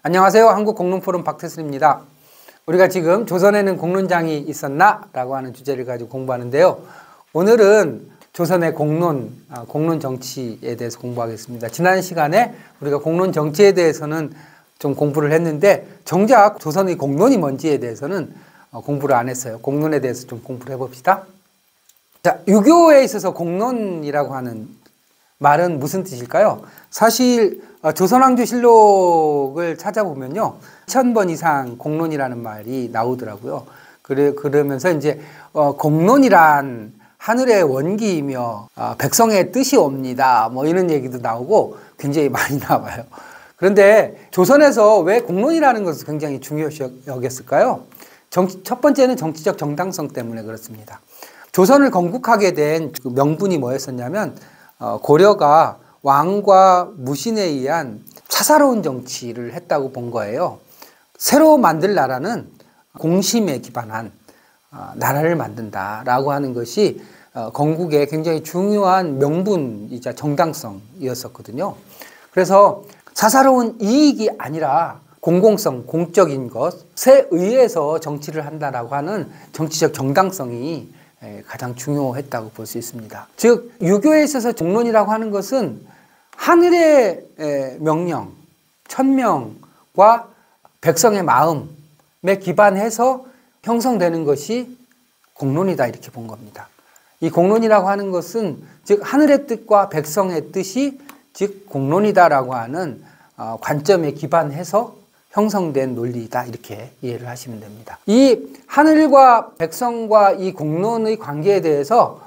안녕하세요. 한국공론포럼 박태순입니다. 우리가 지금 조선에는 공론장이 있었나? 라고 하는 주제를 가지고 공부하는데요. 오늘은 조선의 공론 정치에 대해서 공부하겠습니다. 지난 시간에 우리가 공론 정치에 대해서는 좀 공부를 했는데 정작 조선의 공론이 뭔지에 대해서는 공부를 안 했어요. 공론에 대해서 좀 공부를 해봅시다. 자, 유교에 있어서 공론이라고 하는 말은 무슨 뜻일까요? 사실 조선왕조실록을 찾아보면요, 1000번 이상 공론이라는 말이 나오더라고요. 그러면서 이제 공론이란 하늘의 원기이며 백성의 뜻이 옵니다, 뭐 이런 얘기도 나오고 굉장히 많이 나와요. 그런데 조선에서 왜 공론이라는 것을 굉장히 중요시 여겼을까요? 첫 번째는 정치적 정당성 때문에 그렇습니다. 조선을 건국하게 된 명분이 뭐였었냐면 고려가 왕과 무신에 의한 사사로운 정치를 했다고 본 거예요. 새로 만들 나라는 공심에 기반한 나라를 만든다라고 하는 것이 건국의 굉장히 중요한 명분이자 정당성이었었거든요. 그래서 사사로운 이익이 아니라 공공성, 공적인 것에 의해서 정치를 한다라고 하는 정치적 정당성이 가장 중요했다고 볼 수 있습니다. 즉 유교에 있어서 공론이라고 하는 것은 하늘의 명령, 천명과 백성의 마음에 기반해서 형성되는 것이 공론이다, 이렇게 본 겁니다. 이 공론이라고 하는 것은 즉 하늘의 뜻과 백성의 뜻이 즉 공론이다라고 하는 관점에 기반해서 형성된 논리이다, 이렇게 이해를 하시면 됩니다. 이 하늘과 백성과 이 공론의 관계에 대해서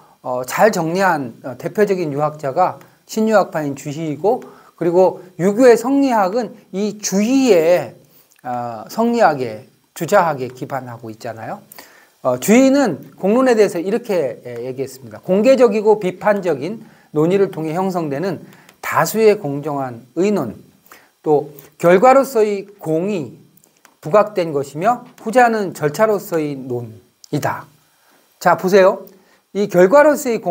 잘 정리한 대표적인 유학자가 신유학파인 주희이고, 그리고 유교의 성리학은 이 주희의 성리학에 주자학에 기반하고 있잖아요. 주희는 공론에 대해서 이렇게 얘기했습니다. 공개적이고 비판적인 논의를 통해 형성되는 다수의 공정한 의논, 또 결과로서의 공이 부각된 것이며 후자는 절차로서의 논이다. 자, 보세요. 이 결과로서의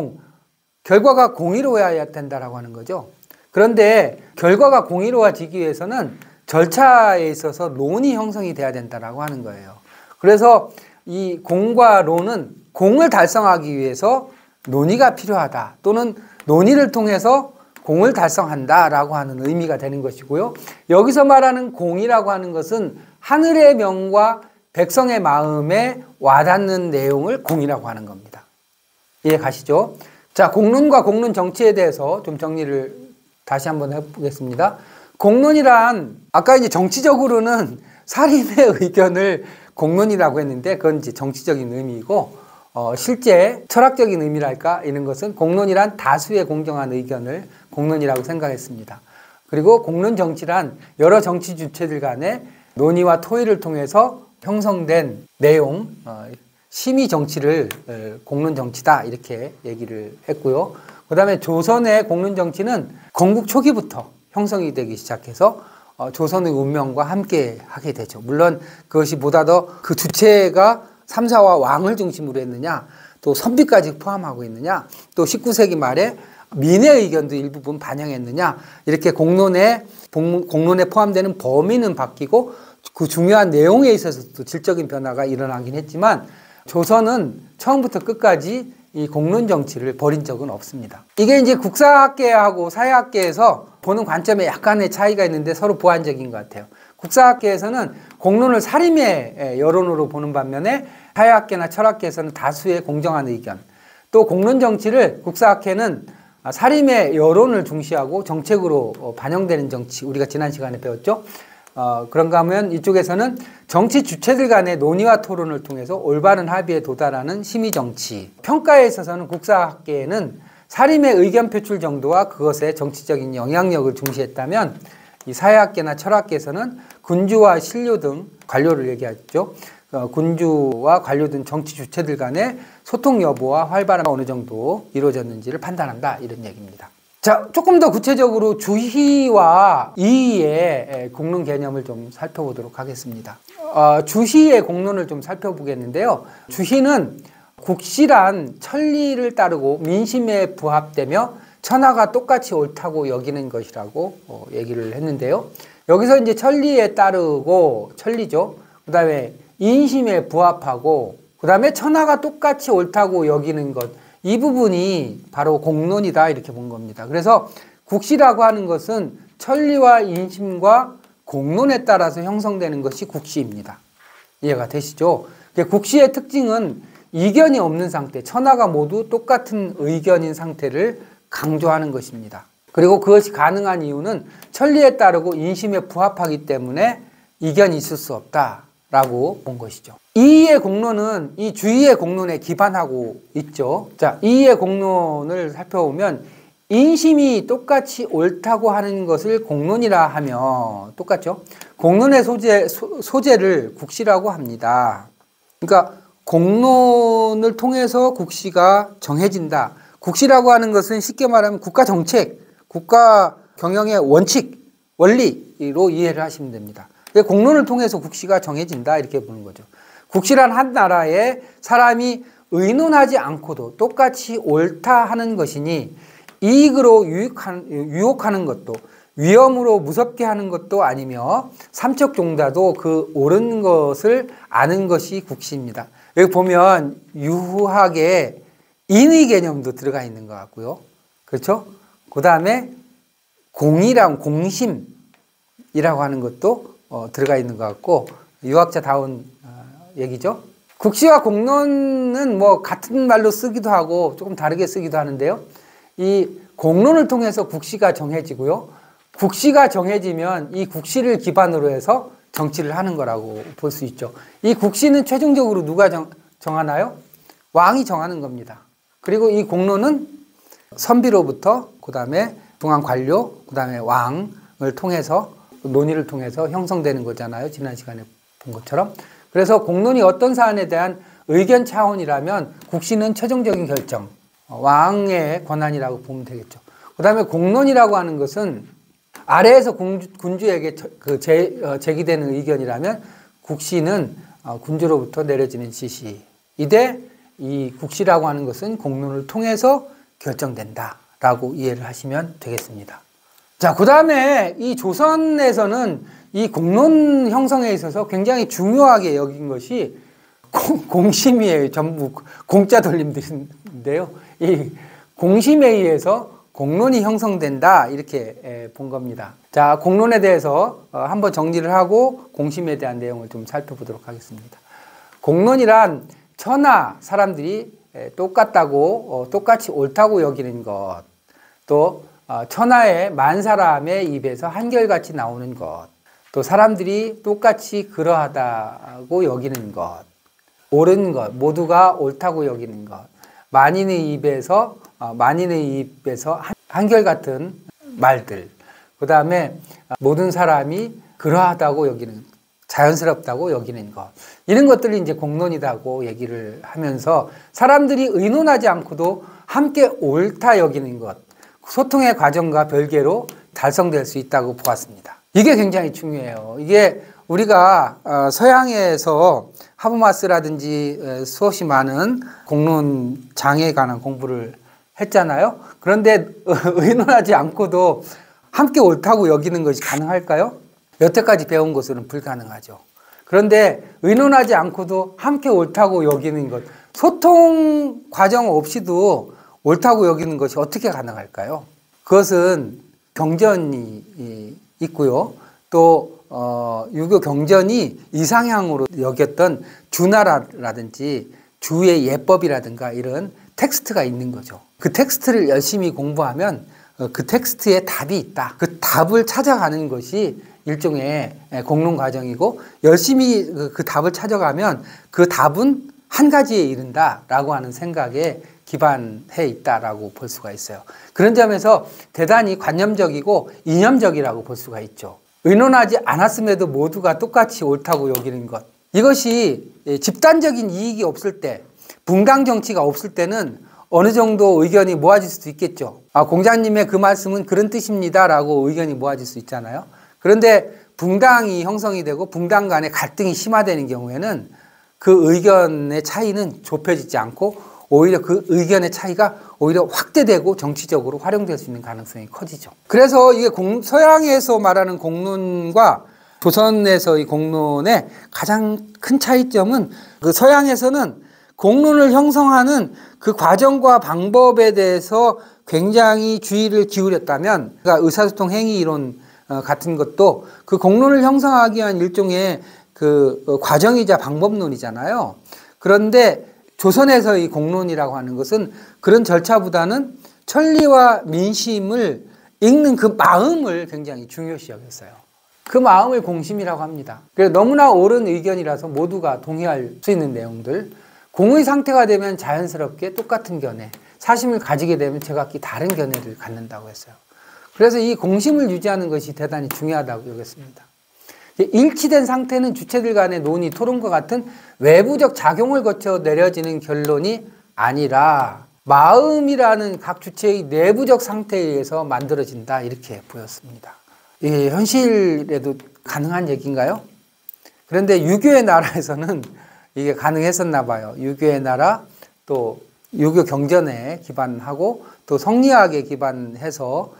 결과가 공의로워야 된다라고 하는 거죠. 그런데 결과가 공의로워지기 위해서는 절차에 있어서 론이 형성이 돼야 된다라고 하는 거예요. 그래서 이 공과 론은 공을 달성하기 위해서 논의가 필요하다, 또는 논의를 통해서 공을 달성한다라고 하는 의미가 되는 것이고요. 여기서 말하는 공이라고 하는 것은 하늘의 명과 백성의 마음에 와닿는 내용을 공이라고 하는 겁니다. 이해 가시죠? 자, 공론과 공론 정치에 대해서 좀 정리를 다시 한번 해보겠습니다. 공론이란 아까 이제 정치적으로는 살인의 의견을 공론이라고 했는데 그건 이제 정치적인 의미이고, 실제 철학적인 의미랄까, 이런 것은 공론이란 다수의 공정한 의견을 공론이라고 생각했습니다. 그리고 공론 정치란 여러 정치 주체들 간의 논의와 토의를 통해서 형성된 내용, 심의 정치를 공론 정치다, 이렇게 얘기를 했고요. 그 다음에 조선의 공론 정치는 건국 초기부터 형성이 되기 시작해서 조선의 운명과 함께 하게 되죠. 물론 그것이 보다 더 그 주체가 삼사와 왕을 중심으로 했느냐, 또 선비까지 포함하고 있느냐, 또 19세기 말에 민의 의견도 일부분 반영했느냐, 이렇게 공론에 포함되는 범위는 바뀌고 그 중요한 내용에 있어서도 질적인 변화가 일어나긴 했지만 조선은 처음부터 끝까지 이 공론 정치를 버린 적은 없습니다. 이게 이제 국사학계하고 사회학계에서 보는 관점에 약간의 차이가 있는데 서로 보완적인 것 같아요. 국사학계에서는 공론을 살인의 여론으로 보는 반면에 사회학계나 철학계에서는 다수의 공정한 의견, 또 공론 정치를 국사학계는 살인의 여론을 중시하고 정책으로 반영되는 정치, 우리가 지난 시간에 배웠죠. 그런가 하면 이쪽에서는 정치 주체들 간의 논의와 토론을 통해서 올바른 합의에 도달하는 심의정치, 평가에 있어서는 국사학계에는 살인의 의견 표출 정도와 그것의 정치적인 영향력을 중시했다면 이 사회학계나 철학계에서는 군주와 신료 등 관료를 얘기하죠. 군주와 관료 등 정치 주체들 간의 소통 여부와 활발함이 어느 정도 이루어졌는지를 판단한다, 이런 얘기입니다. 자, 조금 더 구체적으로 주희와 이희의 공론 개념을 좀 살펴보도록 하겠습니다. 주희의 공론을 좀 살펴보겠는데요. 주희는 국시란 천리를 따르고 민심에 부합되며 천하가 똑같이 옳다고 여기는 것이라고 얘기를 했는데요. 여기서 이제 천리에 따르고 천리죠. 그 다음에 인심에 부합하고 그 다음에 천하가 똑같이 옳다고 여기는 것, 이 부분이 바로 공론이다 이렇게 본 겁니다. 그래서 국시라고 하는 것은 천리와 인심과 공론에 따라서 형성되는 것이 국시입니다. 이해가 되시죠? 국시의 특징은 이견이 없는 상태, 천하가 모두 똑같은 의견인 상태를 강조하는 것입니다. 그리고 그것이 가능한 이유는 천리에 따르고 인심에 부합하기 때문에 이견이 있을 수 없다라고 본 것이죠. 이의 공론은 이 주의의 공론에 기반하고 있죠. 자, 이의 공론을 살펴보면 인심이 똑같이 옳다고 하는 것을 공론이라 하면 똑같죠. 공론의 소재를 국시라고 합니다. 그러니까 공론을 통해서 국시가 정해진다. 국시라고 하는 것은 쉽게 말하면 국가 정책, 국가 경영의 원칙, 원리로 이해를 하시면 됩니다. 공론을 통해서 국시가 정해진다 이렇게 보는 거죠. 국시란 한 나라에 사람이 의논하지 않고도 똑같이 옳다 하는 것이니 이익으로 유혹하는 것도 위험으로 무섭게 하는 것도 아니며 삼척종자도 그 옳은 것을 아는 것이 국시입니다. 여기 보면 유하게 인의 개념도 들어가 있는 것 같고요. 그렇죠? 그 다음에 공심이라고 하는 것도 들어가 있는 것 같고 유학자다운 얘기죠. 국시와 공론은 뭐 같은 말로 쓰기도 하고 조금 다르게 쓰기도 하는데요. 이 공론을 통해서 국시가 정해지고요. 국시가 정해지면 이 국시를 기반으로 해서 정치를 하는 거라고 볼 수 있죠. 이 국시는 최종적으로 누가 정하나요? 왕이 정하는 겁니다. 그리고 이 공론은 선비로부터 그 다음에 중앙 관료, 그 다음에 왕을 통해서 논의를 통해서 형성되는 거잖아요. 지난 시간에 본 것처럼. 그래서 공론이 어떤 사안에 대한 의견 차원이라면 국시는 최종적인 결정, 왕의 권한이라고 보면 되겠죠. 그 다음에 공론이라고 하는 것은 아래에서 군주에게 제기되는 의견이라면 국시는 군주로부터 내려지는 지시. 이때 이 국시라고 하는 것은 공론을 통해서 결정된다라고 이해를 하시면 되겠습니다. 자, 그 다음에 이 조선에서는 이 공론 형성에 있어서 굉장히 중요하게 여긴 것이 공심이에요. 전부 공짜 돌림들인데요. 이 공심에 의해서 공론이 형성된다 이렇게 본 겁니다. 자, 공론에 대해서 한번 정리를 하고 공심에 대한 내용을 좀 살펴보도록 하겠습니다. 공론이란 천하 사람들이 똑같다고 똑같이 옳다고 여기는 것, 또 천하의 만 사람의 입에서 한결같이 나오는 것, 또 사람들이 똑같이 그러하다고 여기는 것, 옳은 것, 모두가 옳다고 여기는 것, 만인의 입에서 한결같은 말들, 그 다음에 모든 사람이 그러하다고 여기는, 자연스럽다고 여기는 것, 이런 것들이 이제 공론이라고 얘기를 하면서 사람들이 의논하지 않고도 함께 옳다 여기는 것, 소통의 과정과 별개로 달성될 수 있다고 보았습니다. 이게 굉장히 중요해요. 이게 우리가 서양에서 하버마스라든지 수없이 많은 공론장에 관한 공부를 했잖아요. 그런데 의논하지 않고도 함께 옳다고 여기는 것이 가능할까요? 여태까지 배운 것으로는 불가능하죠. 그런데 의논하지 않고도 함께 옳다고 여기는 것, 소통 과정 없이도 옳다고 여기는 것이 어떻게 가능할까요? 그것은 경전이 있고요. 또 유교 경전이 이상향으로 여겼던 주나라라든지 주의 예법이라든가 이런 텍스트가 있는 거죠. 그 텍스트를 열심히 공부하면 그 텍스트에 답이 있다. 그 답을 찾아가는 것이 일종의 공론 과정이고 열심히 그 답을 찾아가면 그 답은 한 가지에 이른다라고 하는 생각에 기반해 있다라고 볼 수가 있어요. 그런 점에서 대단히 관념적이고 이념적이라고 볼 수가 있죠. 의논하지 않았음에도 모두가 똑같이 옳다고 여기는 것. 이것이 집단적인 이익이 없을 때, 붕당 정치가 없을 때는 어느 정도 의견이 모아질 수도 있겠죠. 공자님의 그 말씀은 그런 뜻입니다라고 의견이 모아질 수 있잖아요. 그런데 붕당이 형성이 되고 붕당 간의 갈등이 심화되는 경우에는 그 의견의 차이는 좁혀지지 않고 오히려 그 의견의 차이가 오히려 확대되고 정치적으로 활용될 수 있는 가능성이 커지죠. 그래서 이게 서양에서 말하는 공론과 조선에서의 공론의 가장 큰 차이점은 그 서양에서는 공론을 형성하는 그 과정과 방법에 대해서 굉장히 주의를 기울였다면, 그러니까 의사소통 행위 이론 같은 것도 그 공론을 형성하기 위한 일종의 그 과정이자 방법론이잖아요. 그런데 조선에서의 공론이라고 하는 것은 그런 절차보다는 천리와 민심을 읽는 그 마음을 굉장히 중요시 여겼어요. 그 마음을 공심이라고 합니다. 그래서 너무나 옳은 의견이라서 모두가 동의할 수 있는 내용들, 공의 상태가 되면 자연스럽게 똑같은 견해, 사심을 가지게 되면 제각기 다른 견해를 갖는다고 했어요. 그래서 이 공심을 유지하는 것이 대단히 중요하다고 여겼습니다. 일치된 상태는 주체들 간의 논의, 토론과 같은 외부적 작용을 거쳐 내려지는 결론이 아니라 마음이라는 각 주체의 내부적 상태에 의해서 만들어진다, 이렇게 보였습니다. 이게 현실에도 가능한 얘기인가요? 그런데 유교의 나라에서는 이게 가능했었나 봐요. 유교의 나라, 또 유교 경전에 기반하고 또 성리학에 기반해서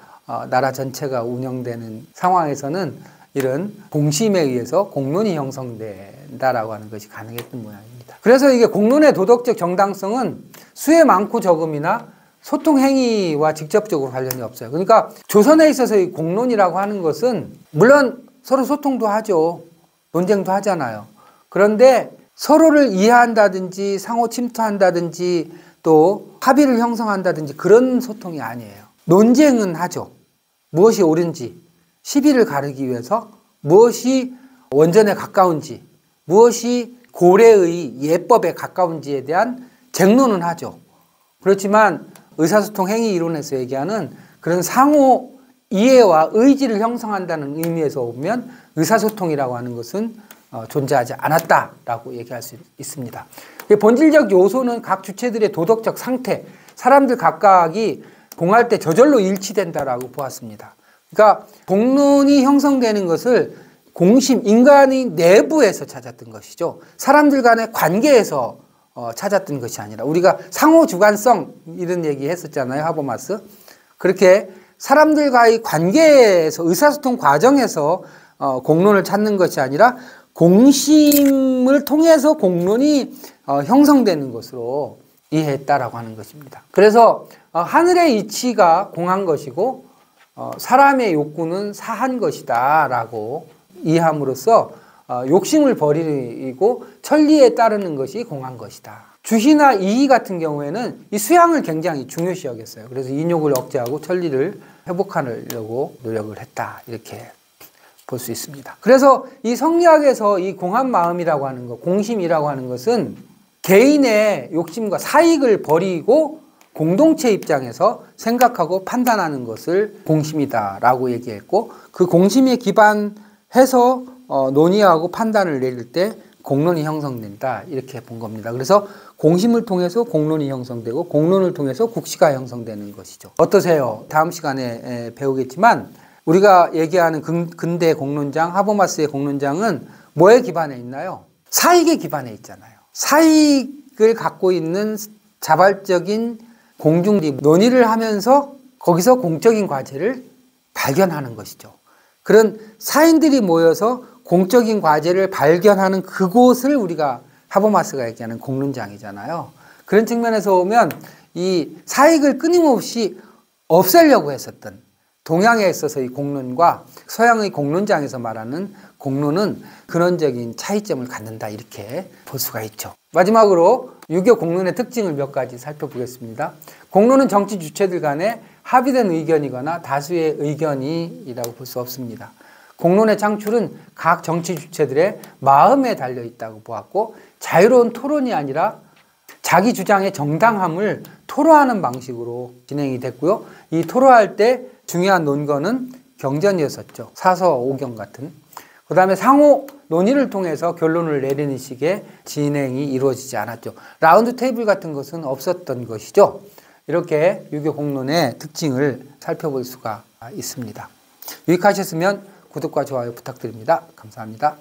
나라 전체가 운영되는 상황에서는 이런 공심에 의해서 공론이 형성된다라고 하는 것이 가능했던 모양입니다. 그래서 이게 공론의 도덕적 정당성은 수의 많고 적음이나 소통 행위와 직접적으로 관련이 없어요. 그러니까 조선에 있어서의 공론이라고 하는 것은 물론 서로 소통도 하죠. 논쟁도 하잖아요. 그런데 서로를 이해한다든지 상호 침투한다든지 또 합의를 형성한다든지 그런 소통이 아니에요. 논쟁은 하죠. 무엇이 옳은지, 시비를 가르기 위해서 무엇이 원전에 가까운지, 무엇이 고래의 예법에 가까운지에 대한 쟁론은 하죠. 그렇지만 의사소통 행위 이론에서 얘기하는 그런 상호 이해와 의지를 형성한다는 의미에서 보면 의사소통이라고 하는 것은 존재하지 않았다라고 얘기할 수 있습니다. 본질적 요소는 각 주체들의 도덕적 상태, 사람들 각각이 공할 때 저절로 일치된다라고 보았습니다. 그러니까 공론이 형성되는 것을 공심, 인간의 내부에서 찾았던 것이죠. 사람들 간의 관계에서 찾았던 것이 아니라, 우리가 상호주관성 이런 얘기 했었잖아요, 하버마스. 그렇게 사람들과의 관계에서, 의사소통 과정에서 공론을 찾는 것이 아니라 공심을 통해서 공론이 형성되는 것으로 이해했다라고 하는 것입니다. 그래서 하늘의 이치가 공한 것이고 사람의 욕구는 사한 것이다 라고 이해함으로써 욕심을 버리고 천리에 따르는 것이 공한 것이다. 주희나 이희 같은 경우에는 이 수양을 굉장히 중요시 여겼어요. 그래서 인욕을 억제하고 천리를 회복하려고 노력을 했다, 이렇게 볼 수 있습니다. 그래서 이 성리학에서 이 공한 마음이라고 하는 것, 공심이라고 하는 것은 개인의 욕심과 사익을 버리고 공동체 입장에서 생각하고 판단하는 것을 공심이다라고 얘기했고, 그 공심에 기반해서 논의하고 판단을 내릴 때 공론이 형성된다, 이렇게 본 겁니다. 그래서 공심을 통해서 공론이 형성되고 공론을 통해서 국시가 형성되는 것이죠. 어떠세요? 다음 시간에 배우겠지만 우리가 얘기하는 근대 공론장, 하버마스의 공론장은 뭐에 기반해 있나요? 사익에 기반해 있잖아요. 사익을 갖고 있는 자발적인 공중리 논의를 하면서 거기서 공적인 과제를 발견하는 것이죠. 그런 사인들이 모여서 공적인 과제를 발견하는 그곳을 우리가 하버마스가 얘기하는 공론장이잖아요. 그런 측면에서 보면 이 사익을 끊임없이 없애려고 했었던 동양에 있어서의 공론과 서양의 공론장에서 말하는 공론은 근원적인 차이점을 갖는다, 이렇게 볼 수가 있죠. 마지막으로 유교 공론의 특징을 몇 가지 살펴보겠습니다. 공론은 정치 주체들 간에 합의된 의견이거나 다수의 의견이라고 볼 수 없습니다. 공론의 창출은 각 정치 주체들의 마음에 달려 있다고 보았고, 자유로운 토론이 아니라 자기 주장의 정당함을 토로하는 방식으로 진행이 됐고요. 이 토로할 때 중요한 논거는 경전이었었죠. 사서 오경 같은. 그 다음에 상호 논의를 통해서 결론을 내리는 식의 진행이 이루어지지 않았죠. 라운드 테이블 같은 것은 없었던 것이죠. 이렇게 유교 공론의 특징을 살펴볼 수가 있습니다. 유익하셨으면 구독과 좋아요 부탁드립니다. 감사합니다.